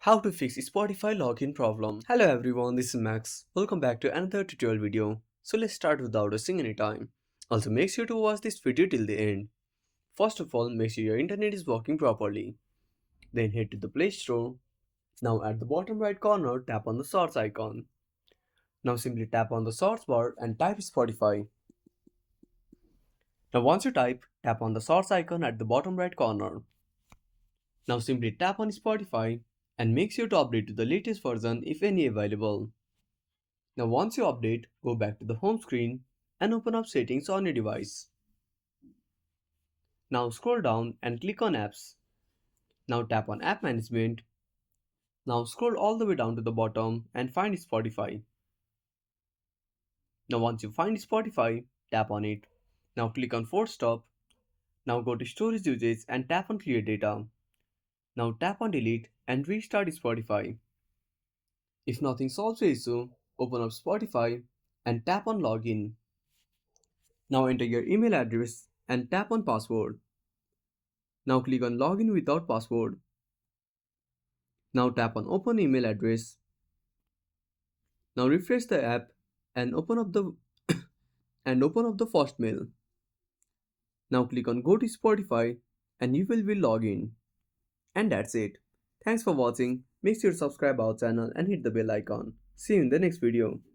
How to fix Spotify login problem. Hello everyone, this is Max. Welcome back to another tutorial video. So let's start without wasting any time. Also make sure to watch this video till the end. First of all, make sure your internet is working properly. Then head to the Play Store. Now at the bottom right corner, tap on the search icon. Now simply tap on the search bar and type Spotify. Now once you type, tap on the search icon at the bottom right corner. Now simply tap on Spotify and make sure to update to the latest version if any available. Now once you update, go back to the home screen and open up settings on your device. Now scroll down and click on apps. Now tap on app management. Now scroll all the way down to the bottom and find Spotify. Now once you find Spotify, tap on it. Now click on force stop. Now go to storage usage and tap on clear data. Now tap on delete and restart Spotify. If nothing solves the issue, open up Spotify and tap on login. Now enter your email address and tap on password. Now click on login without password. Now tap on open email address. Now refresh the app and open up the first mail. Now click on go to Spotify and you will be logged in. And that's it. Thanks for watching. Make sure to subscribe our channel and hit the bell icon. See you in the next video.